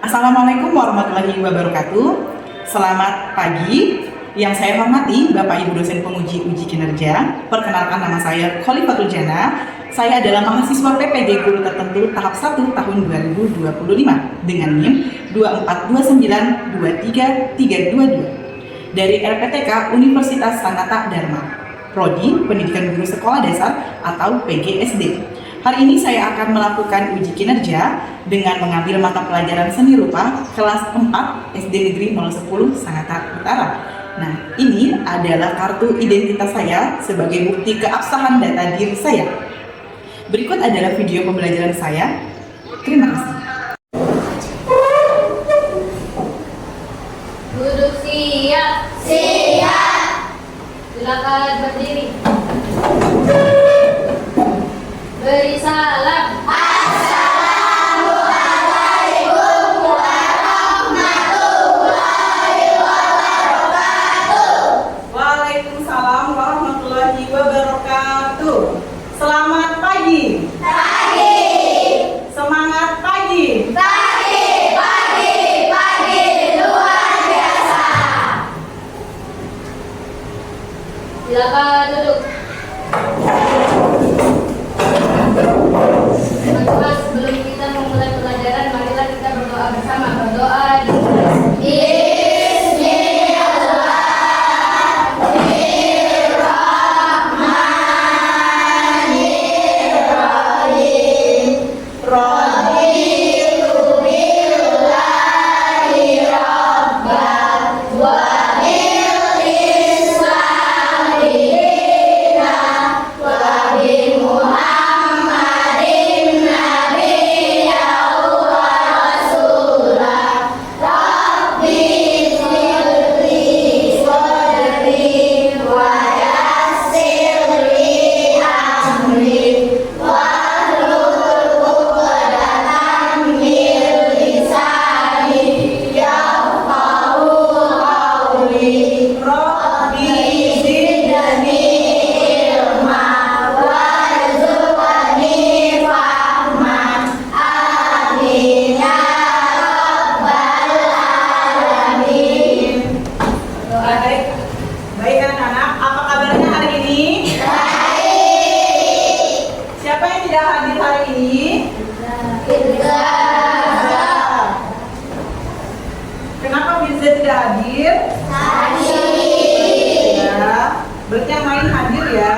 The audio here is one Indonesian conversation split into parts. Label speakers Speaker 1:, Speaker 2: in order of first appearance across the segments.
Speaker 1: Assalamualaikum warahmatullahi wabarakatuh. Selamat pagi. Yang saya hormati Bapak Ibu dosen penguji uji kinerja. Perkenalkan, nama saya Khalifatul Jana. Saya adalah mahasiswa PPG Guru Tertentu tahap 1 tahun 2025 dengan NIM 242923322 dari RPTK Universitas Sanata Dharma, Prodi Pendidikan Guru Sekolah Dasar atau PGSD. Hari ini saya akan melakukan uji kinerja dengan mengambil mata pelajaran seni rupa kelas 4 SD Negeri 010 Sanata Utara. Nah, ini adalah kartu identitas saya sebagai bukti keabsahan data diri saya. Berikut adalah video pembelajaran saya. Terima kasih.
Speaker 2: Duduk siap.
Speaker 3: Siap.
Speaker 2: Silakan berdiri. Beri salam.
Speaker 3: Assalamualaikum warahmatullahi wabarakatuh.
Speaker 1: Waalaikumsalam warahmatullahi wabarakatuh. Selamat pagi.
Speaker 3: Pagi.
Speaker 1: Semangat pagi.
Speaker 3: Pagi, pagi, pagi luar biasa.
Speaker 2: Silakan duduk. Teman-teman, sebelum kita memulai pelajaran, marilah kita berdoa bersama. Berdoa
Speaker 1: tidak hadir? Ya, berarti yang lain hadir ya.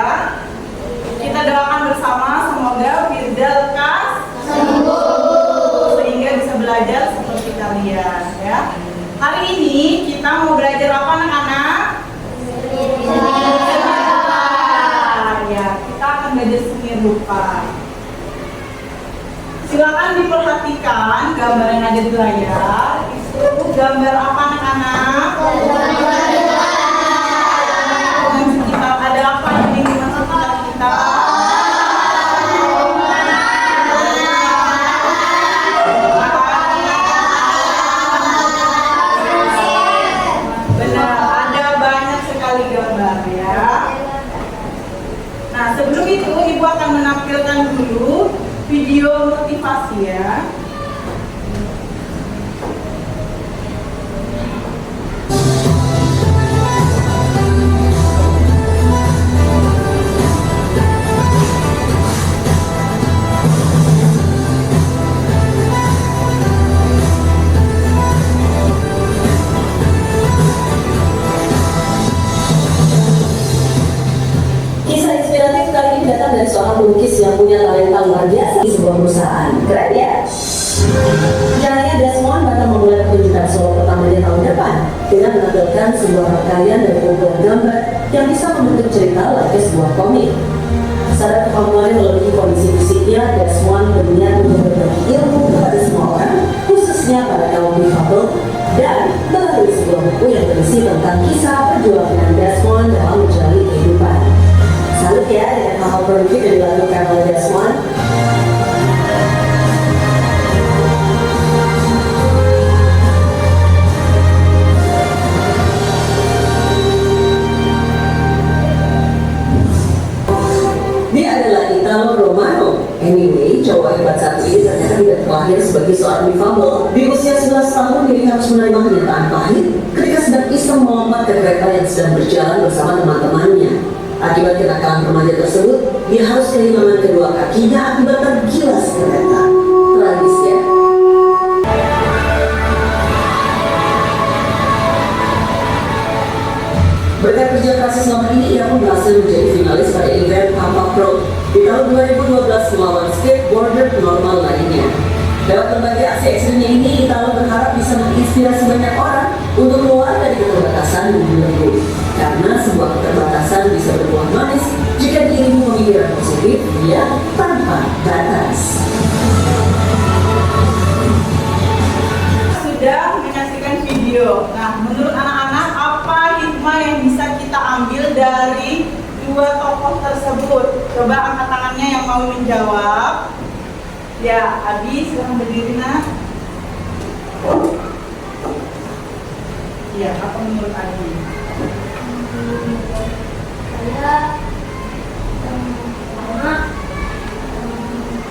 Speaker 1: Kita doakan bersama semoga Firda lekas sembuh sehingga bisa belajar seperti kalian ya. Hari ini kita mau belajar apa anak-anak? Ya, kita akan belajar seni rupa. Silakan diperhatikan gambar yang ada di layar. Itu gambar apa anak-anak? Kita ada apa di sekitar kita? Benar, ada banyak sekali gambar ya. Nah, sebelum itu Ibu akan menampilkan dulu video motivasi ya.
Speaker 4: Kisah inspiratif kali ini datang dari seorang pelukis yang punya talenta luar biasa di sebuah perusahaan. Keren ya? Rencananya Desmond bakal memulai pertunjukan solo pertamanya tahun depan dengan menampilkan sebuah rangkaian dari kumpulan gambar yang bisa membentuk cerita layaknya sebuah komik. Sadar kemampuannya melebihi kondisi fisiknya, Desmond berniat untuk berbagi ilmu kepada semua orang, khususnya para kaum difabel, dan melalui sebuah buku yang berisi tentang kisah perjuangan Desmond dalam menjalani kehidupan. Salut ya dengan hal produktif yang dilakukan oleh Desmond. Dia adalah Italo Romano. Anyway, coba saat ini ternyata tidak terlahir sebagai seorang difabel. Di usia 11 tahun, Diri harus menerima kenyataan pahit ketika sedang iseng melompat ke kereta yang sedang berjalan bersama teman-temannya. Akibat kenakalan remaja tersebut, dia harus kehilangan kedua kakinya akibat tergilas kereta. Tragis ya. Berkat kerja keras selama ini, ia pun berhasil menjadi finalis pada event Papa Pro di tahun 2012 melawan skateboarder normal lainnya. Lewat berbagai aksi ekstrimnya ini, Italo berharap bisa menginspirasi banyak orang untuk keluar dari keterbatasan dan belenggu. Karena sebuah keterbatasan bisa berbuah manis jika diiringi pemikiran positif, dia tanpa batas.
Speaker 1: Sudah menyaksikan video. Nah, menurut anak-anak apa hikmah yang bisa kita ambil dari dua tokoh tersebut? Coba angkat tangannya yang mau menjawab. Ya, Abi, silahkan berdiri, nak. Ya, apa menurut Abi?
Speaker 2: Saya pertama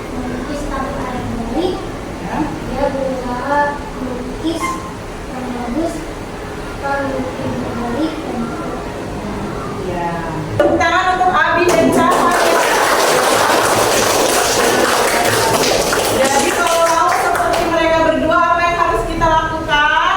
Speaker 2: melukis tanpa air baik.
Speaker 1: Ya.
Speaker 2: Dia berusaha melukis yang bagus, melukis yang baik dan
Speaker 1: Ya. Tepuk tangan untuk Abi dan Caha. Jadi kalau mau seperti mereka berdua, apa yang harus kita lakukan?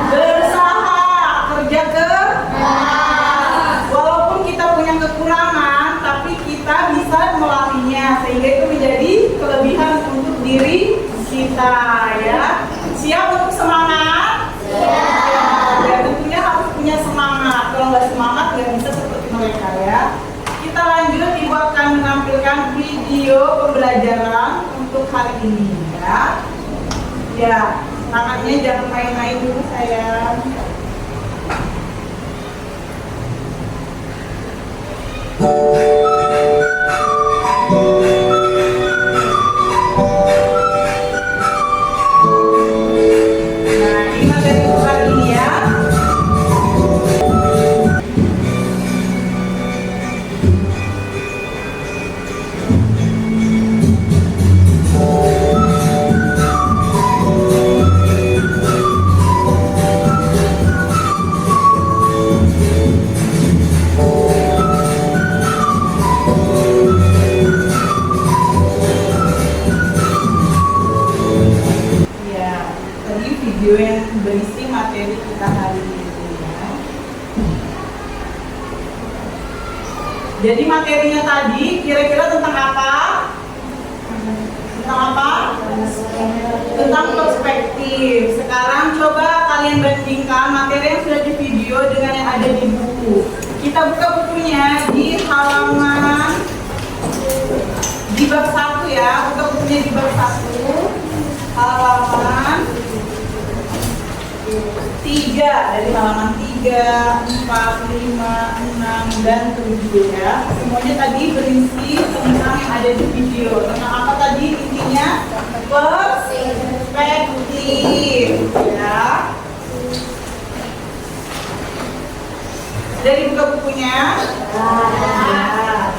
Speaker 1: Berusaha, kerja keras. Walaupun kita punya kekurangan, tapi kita bisa melatihnya sehingga itu menjadi kelebihan untuk diri kita, ya. Siap untuk semangat? Ya, tentunya harus punya semangat. Kalau nggak semangat, nggak bisa seperti mereka, ya. Kita lanjut, Ibu akan menampilkan video pembelajaran untuk hari ini, ya. Ya, tangannya jangan main-main dulu, sayang. Nah, ini materi untuk hari ini, ya. Ya, tadi video yang berisi materi kita hari ini, ya. Jadi materinya tadi kira-kira tentang apa? Tentang apa? Tentang perspektif. Sekarang coba kalian bandingkan materi yang sudah di video dengan yang ada di buku. Kita buka bukunya di halaman di bab 1, ya. Buka bukunya di bab 1. Halaman 3, dari halaman 3, 4, 5, 6, dan 7, ya. Semuanya tadi berisi tentang yang ada di video. Tentang apa tadi intinya? Perspektif, ya. Sudah dibuka bukunya? Ya.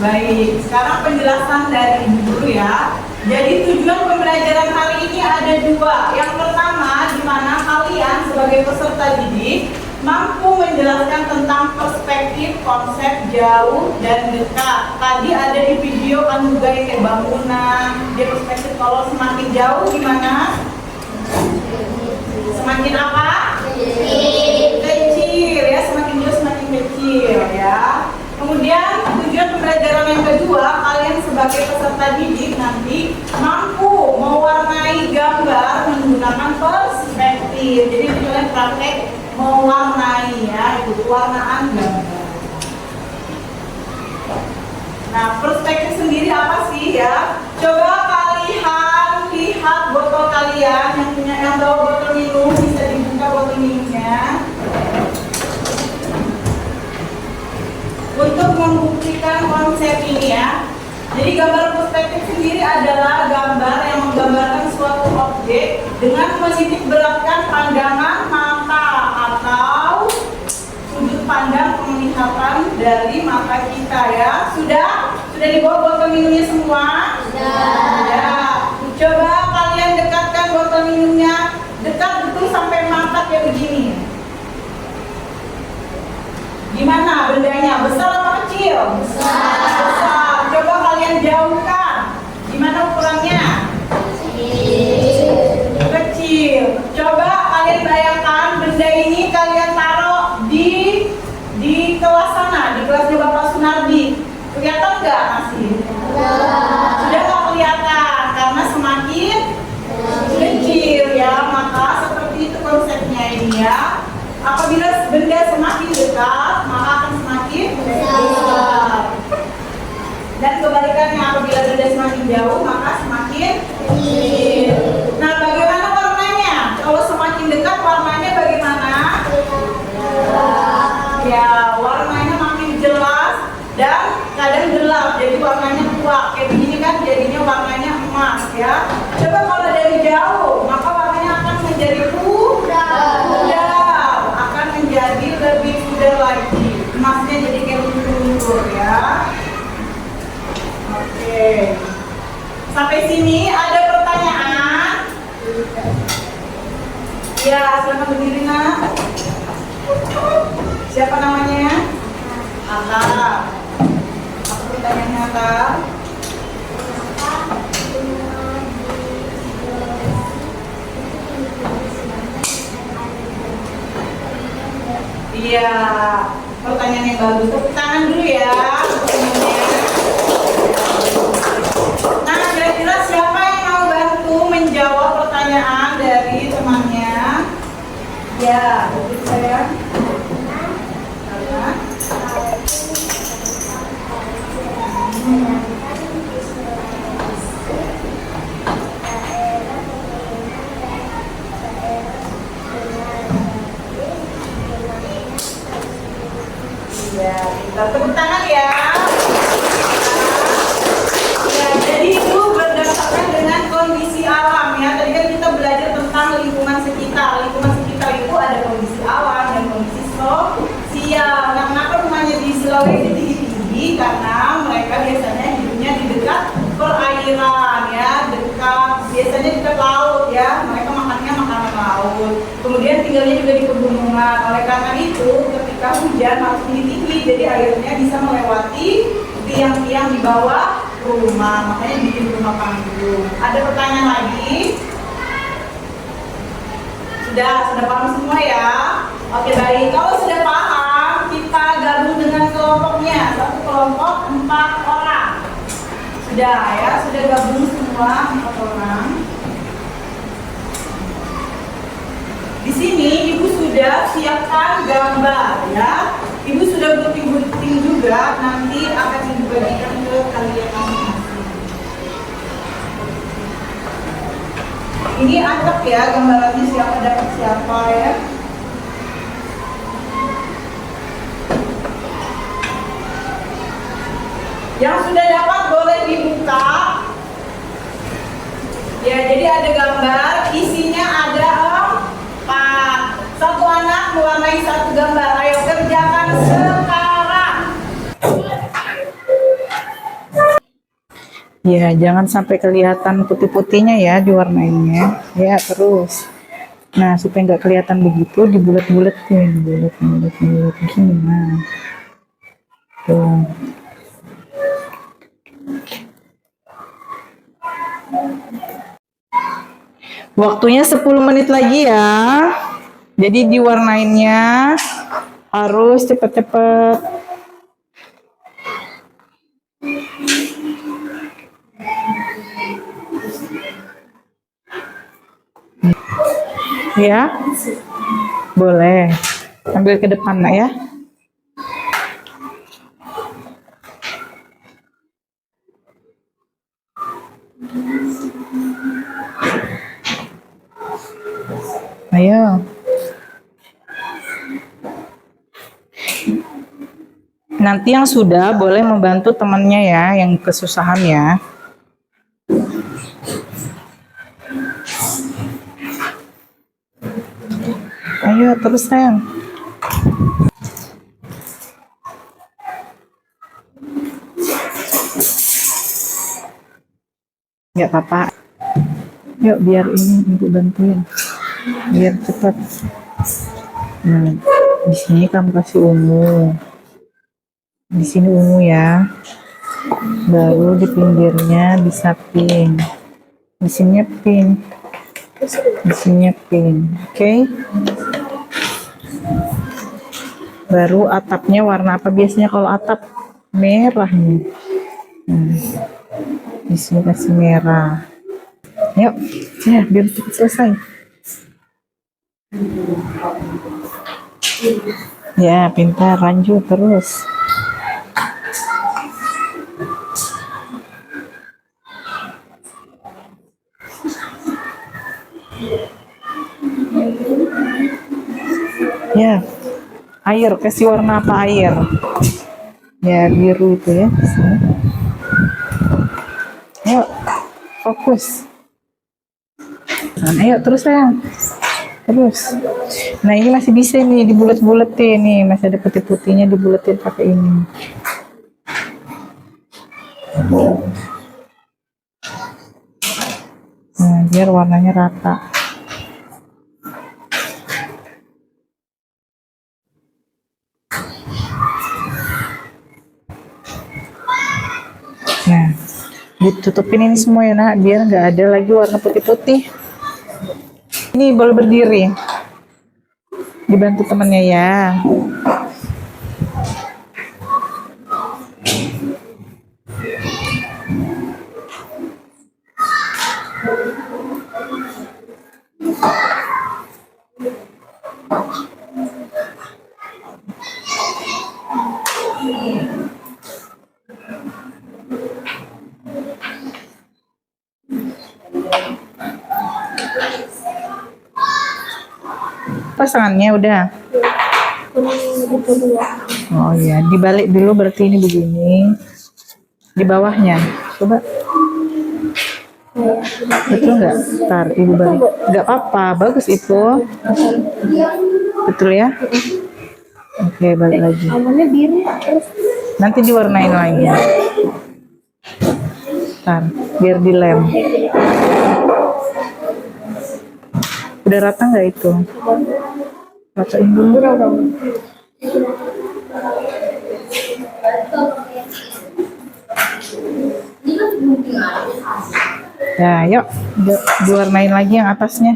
Speaker 1: Baik, sekarang penjelasan dari Ibu Guru, ya. Jadi tujuan pembelajaran hari ini ada 2. Yang pertama, di mana kalian sebagai peserta didik mampu menjelaskan tentang perspektif konsep jauh dan dekat. Tadi ada di video kan juga yang kayak bangunan. Dia perspektif kalau semakin jauh gimana? Semakin apa? Kecil, ya. Semakin jauh semakin kecil, ya. Kemudian tujuan pembelajaran yang kedua, kalian sebagai peserta didik nanti mampu mewarnai gambar menggunakan perspektif. Jadi kalian praktek mewarnai, ya, itu pewarnaan gambar. Nah, perspektif sendiri apa sih, ya? Coba kalian lihat botol kalian yang bawa botol minum, bisa dibuka botol minumnya. Untuk membuktikan konsep ini, ya. Jadi gambar perspektif sendiri adalah gambar yang menggambarkan suatu objek dengan menitik beratkan pandangan mata atau sudut pandang penglihatan dari mata kita ya. Sudah dibawa botol minumnya semua? Sudah. Coba kalian dekatkan botol minumnya, dekat betul sampai mata kayak begini. Gimana bendanya? Besar apa kecil? Besar. Coba kalian jauhkan. Gimana ukurannya? Kecil. Coba kalian bayangkan benda ini kalian taruh di kelas sana, di kelasnya Bapak Sunardi. Kelihatan nggak masih? Sudah nggak kelihatan karena semakin kecil ya. Maka seperti itu konsepnya ini ya. Apabila benda semakin dekat, maka akan semakin besar. Dan kebalikannya, apabila benda semakin jauh, maka semakin kecil. Nah, bagaimana warnanya? Kalau semakin dekat, warnanya bagaimana? Ya, warnanya makin jelas dan kadang gelap, jadi warnanya tua. Kayak begini kan, jadinya warnanya emas ya. Coba kalau dari jauh, maka warnanya akan menjadi pudar, akan menjadi lebih pudar lagi. Emasnya jadi kayak luntur-luntur ya. Oke. Sampai sini ada pertanyaan? Ya, silakan berdiri nak. Siapa namanya? Atta. Apa pertanyaannya Atta? Iya, pertanyaan yang bagus. Tepuk tangan dulu ya. Nah, kira-kira siapa yang mau bantu menjawab pertanyaan dari temannya? Ya, betul saya. Karena ya, kita tepuk tangan ya. Ya, jadi itu berdasarkan dengan kondisi alam ya. Tadi kan kita belajar tentang lingkungan sekitar. Lingkungan sekitar itu ada kondisi alam dan kondisi sosial. Nah, kenapa rumahnya di Sulawesi tinggi-tinggi? Karena mereka biasanya hidupnya di dekat perairan ya, biasanya dekat laut ya. Mereka makannya makanan laut. Kemudian tinggalnya juga di pegunungan. Oleh karena itu, ketika hujan harus tinggi-tinggi, jadi airnya bisa melewati tiang-tiang di bawah rumah. Makanya bikin rumah panggung. Ada pertanyaan lagi? Sudah paham semua ya? Oke, baik. Kalau sudah paham, kita gabung dengan kelompoknya. Satu kelompok 4 orang. Sudah ya, sudah gabung semua 4 orang. Di sini Ibu sudah siapkan gambar ya. Ibu sudah gunting-gunting juga, nanti akan dibagikan ke kalian masing-masing. Ini acak ya gambarannya, siapa dapat siapa ya. Yang sudah dapat boleh dibuka. Ya, jadi ada gambar, isinya ada 4. Satu anak mewarnai satu gambar. Ayo kerjakan sekarang. Ya, jangan sampai kelihatan putih-putihnya ya diwarnainnya. Ya, terus. Nah, supaya nggak kelihatan begitu, dibulet-buletin, bulet gini. Nah, tuh. Waktunya 10 menit lagi ya. Jadi diwarnainnya harus cepet-cepet. Ya, boleh. Ambil ke depan nak ya. Ayo. Nanti yang sudah boleh membantu temannya ya, yang kesusahan ya. Ayo terus sayang.
Speaker 5: Nggak apa-apa. Yuk, biar ini ibu bantuin. Biar cepat. Nah, di sini kamu kasih ungu. Di sini ungu ya. Baru di pinggirnya bisa pink. Di sini pink. Di sini pink. Oke. Baru atapnya warna apa biasanya kalau atap? Merah nih. Di sini kasih merah. Yuk, ya biar cepat selesai. Ya, pintar, lanjut terus. Ya, air, kasih warna apa air? Ya, biru itu ya. Sini. Yuk, fokus. Nah, ayo terus sayang. Terus. Nah, ini masih bisa nih dibulet-buletin nih, masih ada putih-putihnya dibuletin pakai ini. Nah, biar warnanya rata. Nah, ditutupin ini semua ya nak, biar nggak ada lagi warna putih-putih. Ini boleh berdiri. Dibantu temannya ya. Pasangannya udah. Oh iya, dibalik dulu berarti ini begini. Di bawahnya, coba. Betul nggak? Ntar ibu balik. Nggak apa-apa, bagus itu. Betul ya? Oke, balik lagi. Nanti diwarnain lagi. Ntar, biar dilem. Udah rata nggak itu? Ratain dulu. Ya, yuk diwarnain lagi yang atasnya.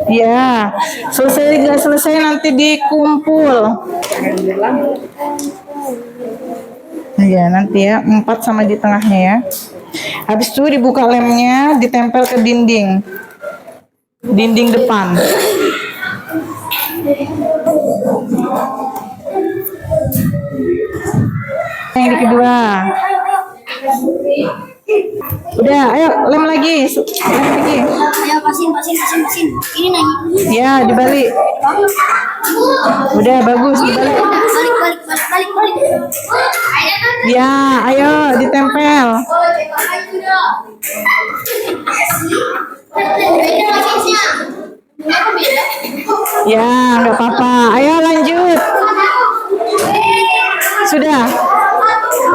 Speaker 5: Ya, selesai nggak selesai nanti dikumpul. Ya, nanti ya 4 sama di tengahnya ya. Habis itu dibuka lemnya, ditempel ke dinding depan. Yang kedua. Udah, ayo lem lagi.
Speaker 2: Ayo pasin. Ini lagi.
Speaker 5: Ya, dibalik. Udah bagus, dibalik.
Speaker 2: Balik.
Speaker 5: Ya, ayo ditempel. Ya, nggak apa-apa. Ayo lanjut. Sudah.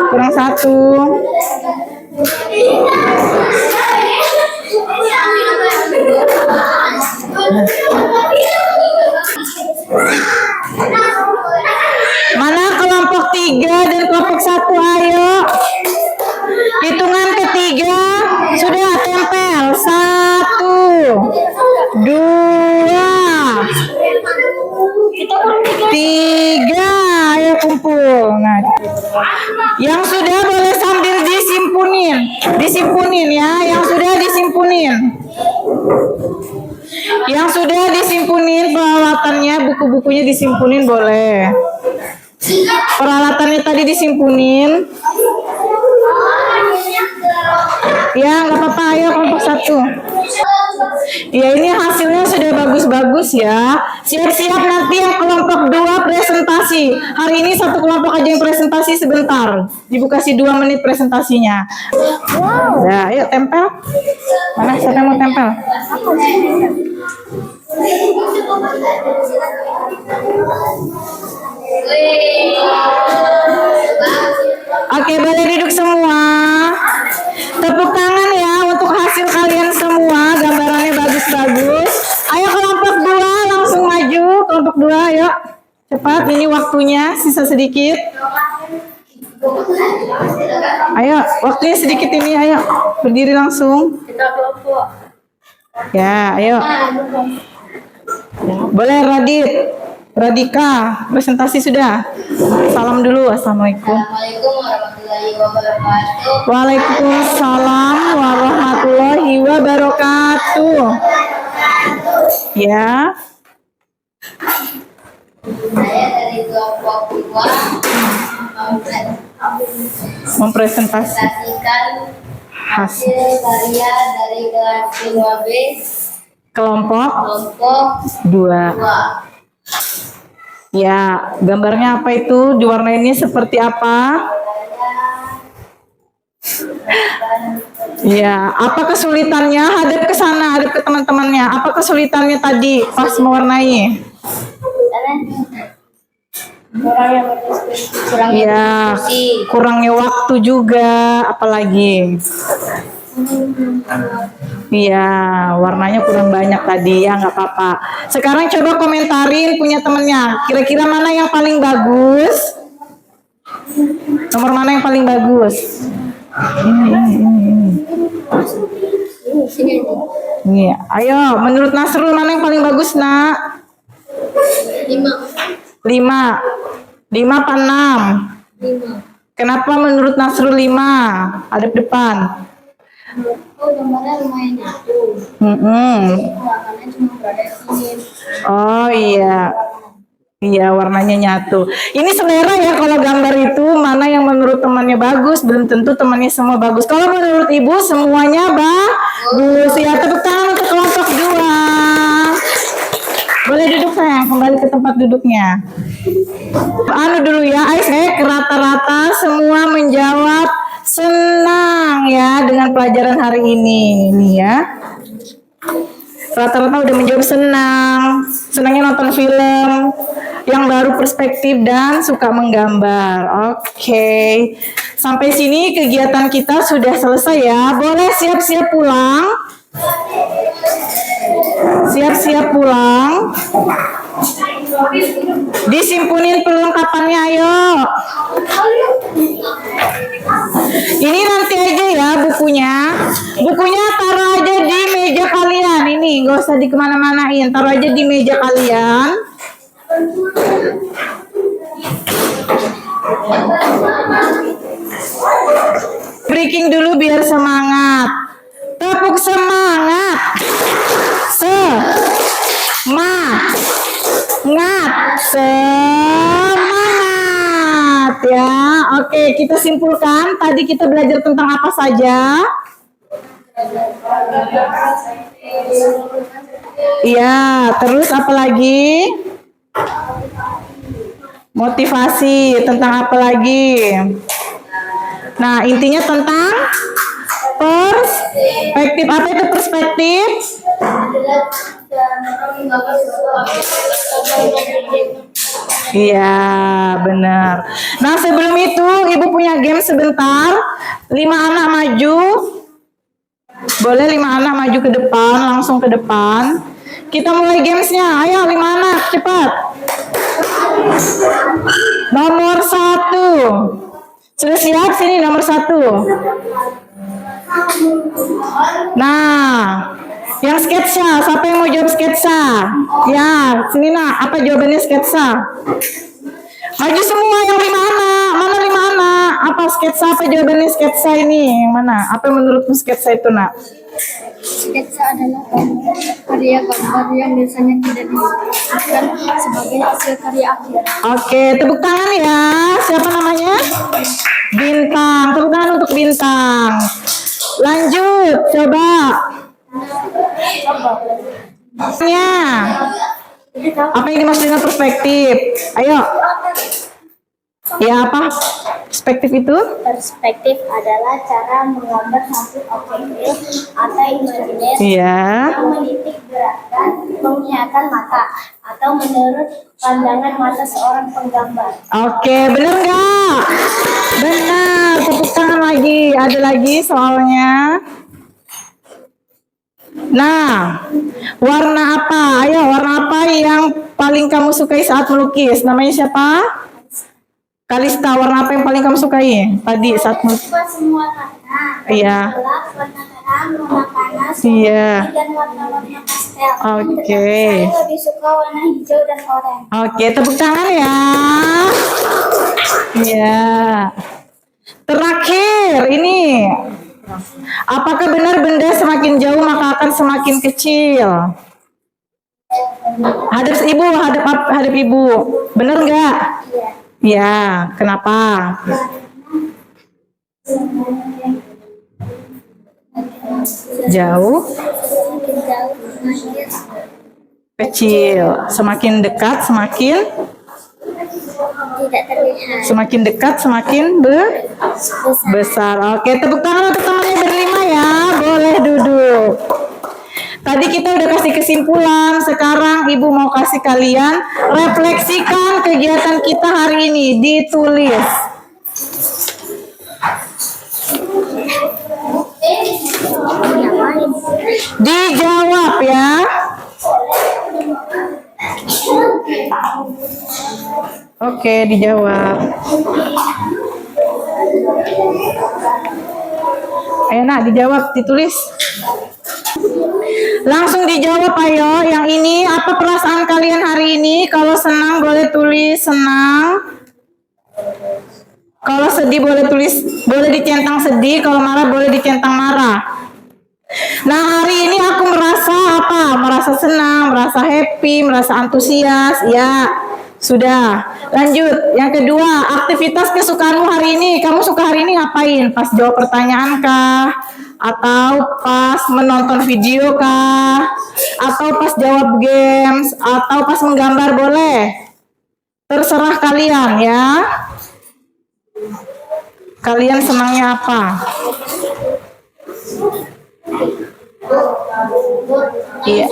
Speaker 5: Kurang 1. Mana kelompok 3 dan kelompok 1, ayo. Hitungan ketiga, sudah tempel. 1, 2, 3, ayo kumpul. Nah, yang sudah boleh sambil disimpunin ya, yang sudah disimpunin peralatannya, buku-bukunya disimpunin boleh. Peralatannya tadi disimpunin. Ya, nggak apa-apa, ayo kelompok 1. Ya, ini hasilnya sudah bagus-bagus ya. Siap-siap nanti yang kelompok 2 presentasi. Hari ini satu kelompok aja yang presentasi sebentar. Ibu kasih 2 menit presentasinya. Wow. Ya, ayo tempel. Mana siapa yang mau tempel? Oke, boleh duduk semua. Tepuk tangan cepat, ini waktunya, sisa sedikit. Ayo, waktunya sedikit ini, ayo. Berdiri langsung.
Speaker 2: Kita kelompok.
Speaker 5: Ya, ayo. Boleh Radit. Radika, presentasi sudah. Salam dulu, Assalamualaikum.
Speaker 3: Assalamualaikum warahmatullahi wabarakatuh.
Speaker 5: Waalaikumsalam warahmatullahi wabarakatuh. Ya,
Speaker 3: Saya dari kelompok 2
Speaker 5: mempresentasikan
Speaker 3: hasil
Speaker 5: hasil
Speaker 3: karya dari kelas 5B
Speaker 5: kelompok
Speaker 3: kelompok
Speaker 5: 2.
Speaker 3: 2.
Speaker 5: Ya, gambarnya apa itu? Diwarnainnya seperti apa? Ya, apa kesulitannya? Hadap ke sana, hadap ke teman-temannya. Apa kesulitannya tadi pas mewarnai? Ya, kurangnya waktu juga, apalagi. Iya, warnanya kurang banyak tadi, ya nggak apa-apa. Sekarang coba komentarin punya temennya. Kira-kira mana yang paling bagus? Nomor mana yang paling bagus? Ini. Ayo, menurut Nasrul mana yang paling bagus, Nak? 5. 5 apa 6?
Speaker 2: 5.
Speaker 5: Kenapa menurut Nasrul 5? Hadap depan.
Speaker 2: Oh, gambarnya lumayan nyatu. Warnanya cuma berada di sini.
Speaker 5: Oh iya. Iya, warnanya nyatu. Ini selera ya, kalau gambar itu mana yang menurut temannya bagus, belum tentu temannya semua bagus. Kalau menurut Ibu semuanya bagus. Ya, tepuk tangan untuk kelompok 2. Boleh duduk sayang, kembali ke tempat duduknya. Anu dulu ya, Isaac, rata-rata semua menjawab senang ya dengan pelajaran hari ini. Ini ya. Rata-rata udah menjawab senang. Senangnya nonton film yang baru perspektif dan suka menggambar. Oke. Sampai sini kegiatan kita sudah selesai ya. Boleh siap-siap pulang. Siap-siap pulang. Disimpunin perlengkapannya, ayo. Ini nanti aja ya bukunya. Bukunya taruh aja di meja kalian. Ini nggak usah di kemana-manain. Taruh aja di meja kalian. Breaking dulu biar semangat. Tepuk semangat. Semangat ya. Oke, kita simpulkan. Tadi kita belajar tentang apa saja? Iya, terus apa lagi? Motivasi. Tentang apa lagi? Nah, intinya tentang perspektif. Apa itu perspektif? Iya, benar. Nah, sebelum itu Ibu punya game sebentar. 5 anak maju. Boleh 5 anak maju ke depan, langsung ke depan. Kita mulai gamesnya. Ayo 5 anak, cepat. Nomor 1. Sudah siap? Sini nomor 1. Nah, yang sketsa, siapa yang mau jawab sketsa? Ya, sini nak, apa jawabannya sketsa? Maju semua yang 5 anak. Mana 5 anak? Apa sketsa? Apa jawabannya sketsa ini? Yang mana? Apa menurutmu sketsa itu, nak?
Speaker 2: Sketsa adalah karya gambar yang biasanya tidak dibutuhkan sebagai hasil karya akhir.
Speaker 5: Oke, tepuk tangan ya. Siapa namanya? Bintang. Tepuk tangan untuk Bintang. Lanjut, coba. Ya. Apa yang dimaksud dengan perspektif? Ayo. Ya, apa perspektif itu?
Speaker 2: Perspektif adalah cara menggambar satu objek atau imajiner
Speaker 5: Iya.
Speaker 2: yang menitik beratkan penglihatan mata atau menurut pandangan mata seorang penggambar.
Speaker 5: Oke, bener nggak? Benar. Tepuk tangan lagi. Ada lagi soalnya. Nah, warna apa? Ayo, warna apa yang paling kamu sukai saat melukis? Namanya siapa? Kalista, warna apa yang paling kamu sukai tadi saat melukis?
Speaker 2: Suka semua warna.
Speaker 5: Iya.
Speaker 2: Gelap, warna terang, warna panas,
Speaker 5: Iya.
Speaker 2: dan warna-warna pastel.
Speaker 5: Oke.
Speaker 2: Saya lebih suka warna hijau dan oranye.
Speaker 5: Oke, tepuk tangan ya. Ya. Terakhir ini, apakah benar benda semakin jauh maka akan semakin kecil? Hadap ibu, hadap ibu. Benar nggak? Ya, kenapa? Jauh, kecil. Semakin dekat, semakin
Speaker 2: Tidak terlihat.
Speaker 5: semakin dekat, semakin besar. Oke, tepuk tangan untuk temannya berlima ya. Boleh duduk. Tadi kita udah kasih kesimpulan, sekarang Ibu mau kasih kalian refleksikan kegiatan kita hari ini, ditulis. Dijawab ya. Oke, dijawab. Ayo nak, dijawab, ditulis. Langsung dijawab ayo. Yang ini apa perasaan kalian hari ini? Kalau senang boleh tulis senang. Kalau sedih boleh tulis, boleh dicentang sedih. Kalau marah boleh dicentang marah. Nah, hari ini aku merasa apa? Merasa senang, merasa happy, merasa antusias. Ya, sudah. Lanjut. Yang kedua, aktivitas kesukaanmu hari ini. Kamu suka hari ini ngapain? Pas jawab pertanyaan kah? Atau pas menonton video kah? Atau pas jawab games? Atau pas menggambar boleh? Terserah kalian ya. Kalian senangnya apa? Iya.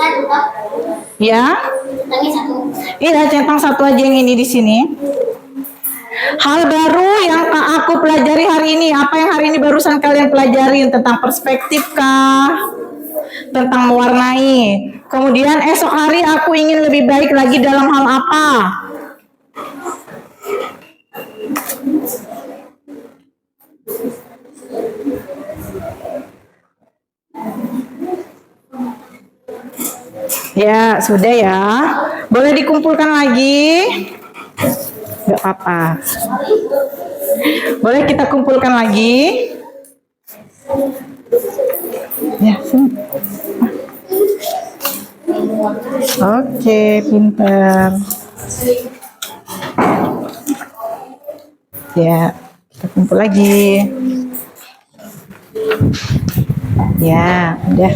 Speaker 5: Ya? Iya, centang satu aja yang ini di sini. Hal baru yang aku pelajari hari ini, apa yang hari ini barusan kalian pelajarin? Tentang perspektif kah? Tentang mewarnai. Kemudian esok hari aku ingin lebih baik lagi dalam hal apa? Ya, sudah ya. Boleh dikumpulkan lagi? Gak apa-apa. Boleh kita kumpulkan lagi? Ya, sini. Oke, pintar. Ya, kita kumpul lagi. Ya, udah.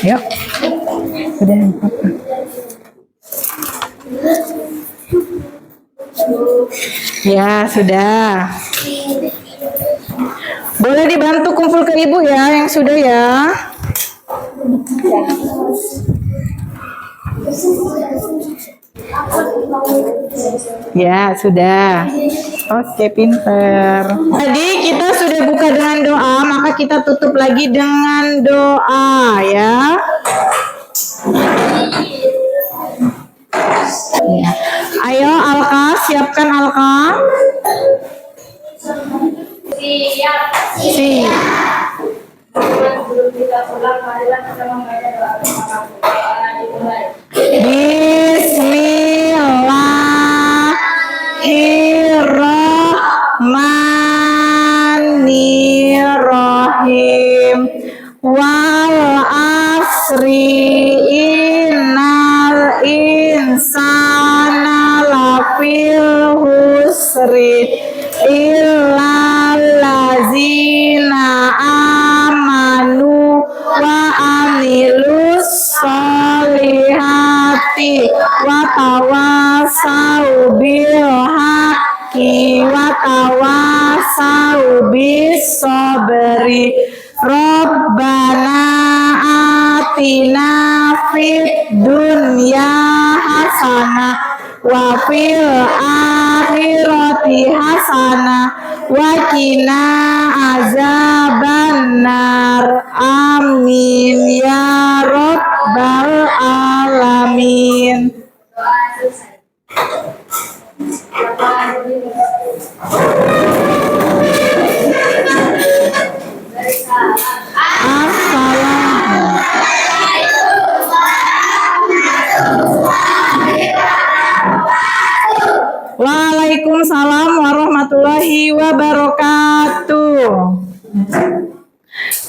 Speaker 5: Yuk. Udah. Ya, sudah. Boleh dibantu kumpul ke ibu ya, yang sudah ya. Ya, sudah. Oke, pinter. Tadi kita sudah buka dengan doa, maka kita tutup lagi dengan doa ya. Ya. Ayo Alka, siapkan Alka.
Speaker 3: Siap.
Speaker 5: Siap.
Speaker 3: Sebelum kita pulang, marilah kita membaca doa bersama. Dimulai.
Speaker 5: Bismillahirrahmanirrahim. Wal asri innal insana lafil husri illal ladzina amanu wa amilus solihati wa tawasau bil haqqi wa tawasau bis sabri. Rabbana atina fid dunya hasanah wa fil akhirati hasanah wa qina azabannar. Amin ya rabbal alamin.
Speaker 3: Doa selesai.
Speaker 5: Assalamualaikum. Waalaikumsalam warahmatullahi wabarakatuh.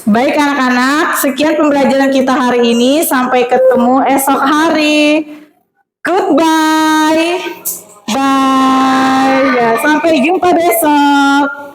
Speaker 5: Baik anak-anak, sekian pembelajaran kita hari ini. Sampai ketemu esok hari. Goodbye. Bye. Ya, sampai jumpa besok.